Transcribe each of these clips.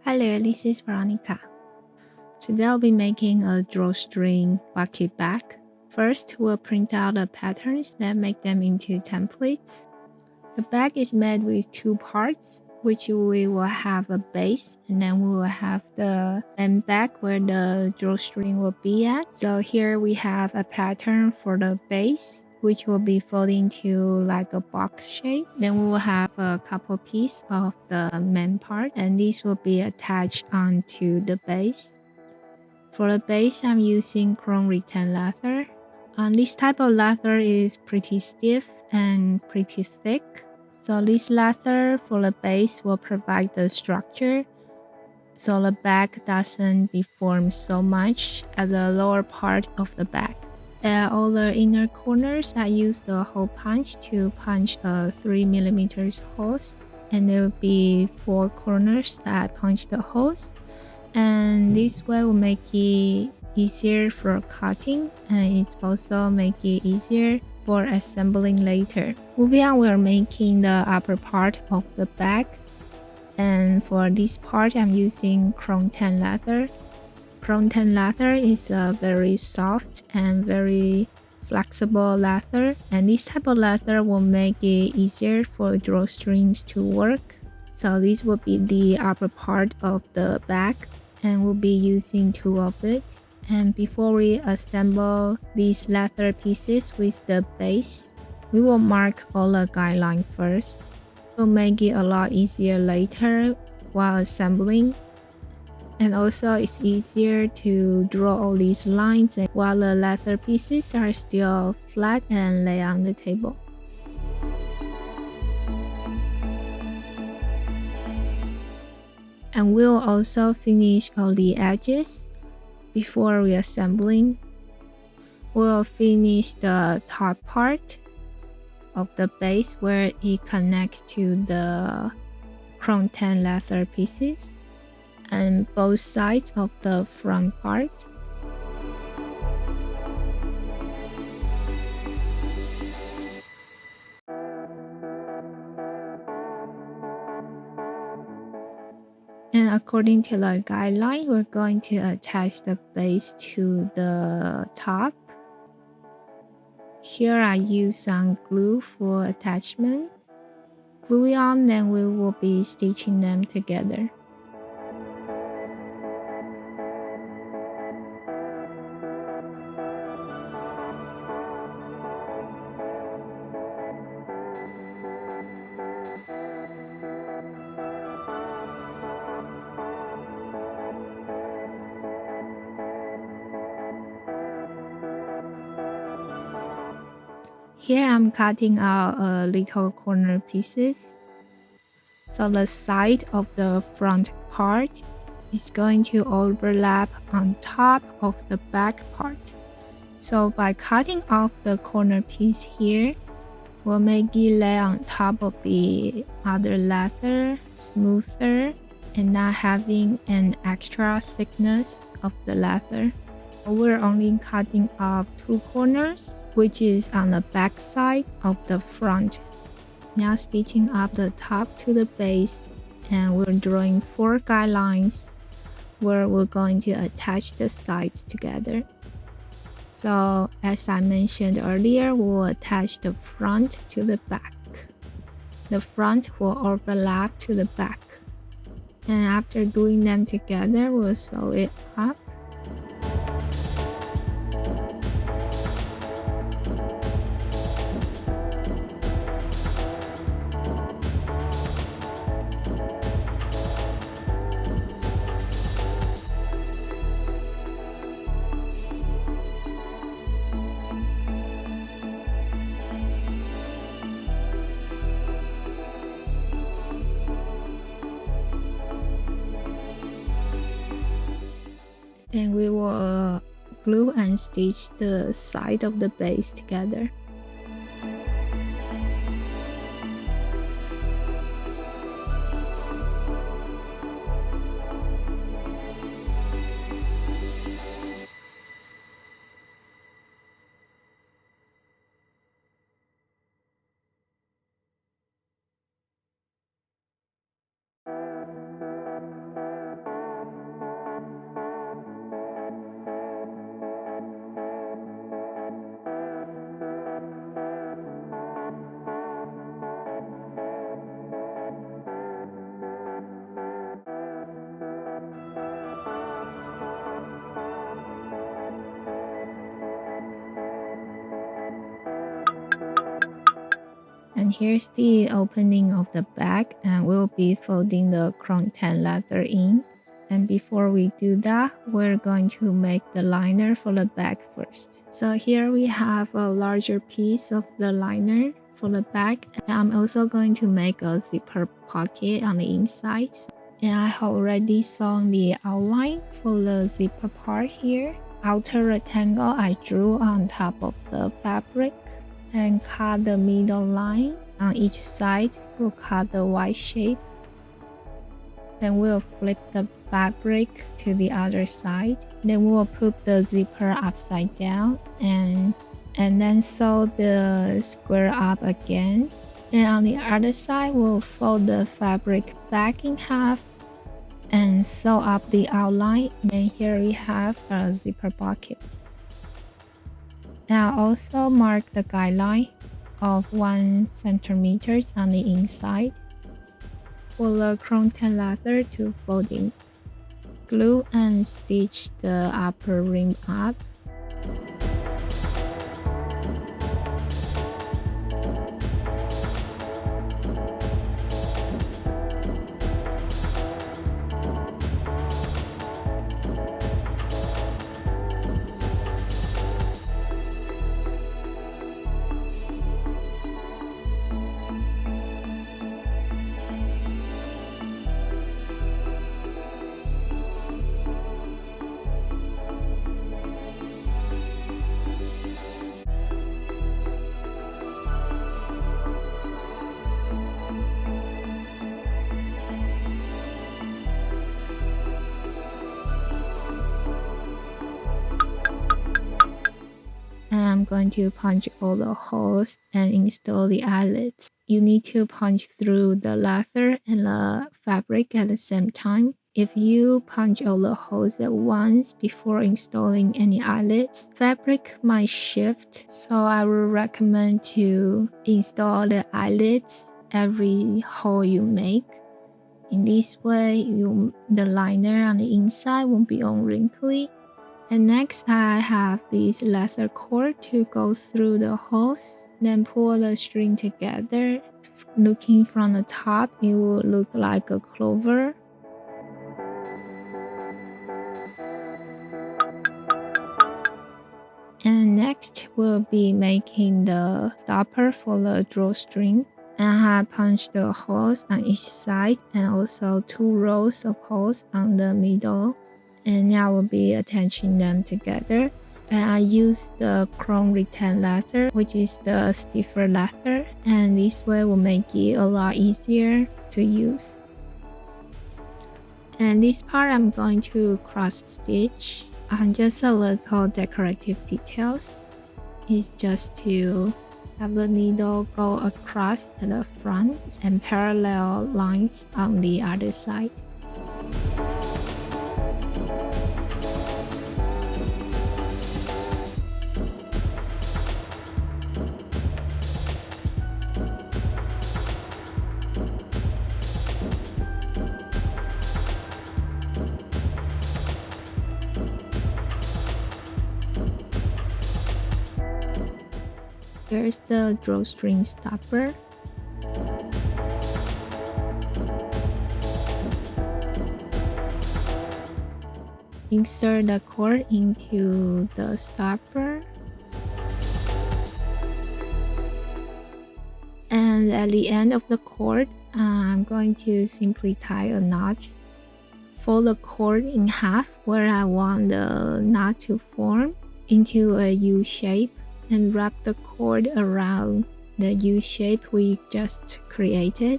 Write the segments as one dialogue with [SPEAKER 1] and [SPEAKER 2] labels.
[SPEAKER 1] Hello, this is Veronica. Today I'll be making a drawstring bucket bag. First, we'll print out the patterns, then make them into templates. The bag is made with two parts, which we will have a base, and then we will have the end bag where the drawstring will be at. So here we have a pattern for the base, which will be folding to like a box shape. Then we will have a couple pieces of the main part, and this will be attached onto the base. For the base, I'm using chrome rattan leather. This type of leather is pretty stiff and pretty thick. So this leather for the base will provide the structure so the bag doesn't deform so much at the lower part of the bag. At all the inner corners, I use the hole punch to punch a 3mm holes, and there will be 4 corners that I punch the holes, and this way will make it easier for cutting, and it's also make it easier for assembling later. Moving on, we're making the upper part of the bag, and for this part I'm using chrome tan leather. Chrome tan leather is a very soft and very flexible leather, and this type of leather will make it easier for drawstrings to work. So this will be the upper part of the bag, and we'll be using 2 of it. And before we assemble these leather pieces with the base, we will mark all the guidelines first. It will make it a lot easier later while assembling. And also it's easier to draw all these lines while the leather pieces are still flat and lay on the table. And we'll also finish all the edges before reassembling. We'll finish the top part of the base where it connects to the chrome tan leather pieces, and both sides of the front part. And according to the guideline, we're going to attach the base to the top. Here I use some glue for attachment. Glue it on, then we will be stitching them together. Here I'm cutting out little corner pieces. So the side of the front part is going to overlap on top of the back part. So by cutting off the corner piece here, we'll make it lay on top of the other leather smoother and not having an extra thickness of the leather. We're only cutting off 2 corners, which is on the back side of the front. Now stitching up the top to the base, and we're drawing 4 guidelines where we're going to attach the sides together. So as I mentioned earlier, we'll attach the front to the back. The front will overlap to the back, and after gluing them together, we'll sew it up. Then we will glue and stitch the side of the base together. And here's the opening of the back, and we'll be folding the chrome tan leather in. And before we do that, we're going to make the liner for the back first. So here we have a larger piece of the liner for the back. And I'm also going to make a zipper pocket on the inside. And I have already sewn the outline for the zipper part here. Outer rectangle I drew on top of the fabric and cut the middle line. On each side, we'll cut the Y shape. Then we'll flip the fabric to the other side. Then we'll put the zipper upside down and then sew the square up again. And on the other side, we'll fold the fabric back in half and sew up the outline. And here we have a zipper pocket. Now also mark the guideline of 1 centimeter on the inside. For the chrome tan leather to fold in, glue and stitch the upper rim up. And I'm going to punch all the holes and install the eyelets. You need to punch through the leather and the fabric at the same time. If you punch all the holes at once before installing any eyelets, fabric might shift, so I would recommend to install the eyelets every hole you make. In this way, the liner on the inside won't be all wrinkly. And next, I have this leather cord to go through the holes. Then pull the string together. Looking from the top, it will look like a clover. And next, we'll be making the stopper for the drawstring. And I have punched the holes on each side and also 2 rows of holes on the middle. And now we'll be attaching them together. And I use the chrome rattan leather, which is the stiffer leather, and this way will make it a lot easier to use. And this part I'm going to cross stitch on just a little decorative details. It's just to have the needle go across at the front and parallel lines on the other side. Here's the drawstring stopper. Insert the cord into the stopper. And at the end of the cord, I'm going to simply tie a knot. Fold the cord in half where I want the knot to form into a U shape. And wrap the cord around the U shape we just created.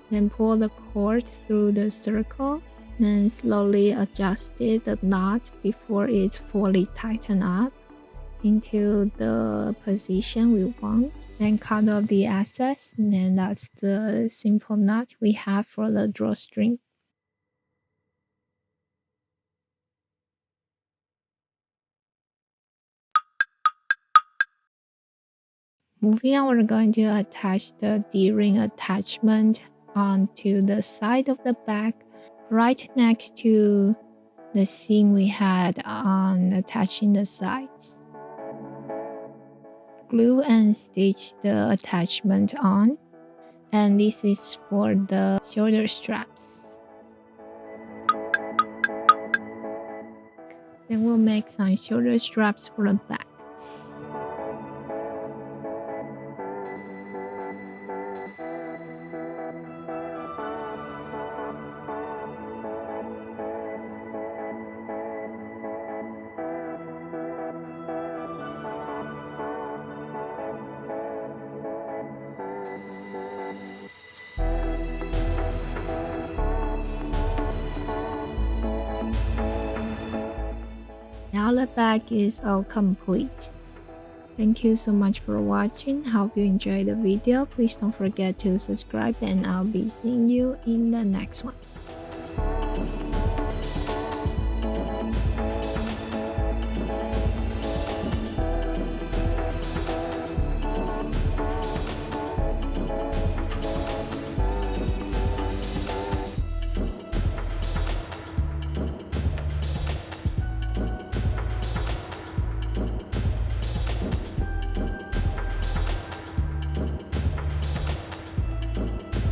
[SPEAKER 1] Then pull the cord through the circle. Then slowly adjust the knot before it's fully tightened up into the position we want. Then cut off the excess. And then that's the simple knot we have for the drawstring. Moving on, we're going to attach the D-ring attachment onto the side of the bag, right next to the seam we had on attaching the sides. glue and stitch the attachment on. And this is for the shoulder straps. Then we'll make some shoulder straps for the back. Now the bag is all complete. Thank you so much for watching. Hope you enjoyed the video. Please don't forget to subscribe and I'll be seeing you in the next one.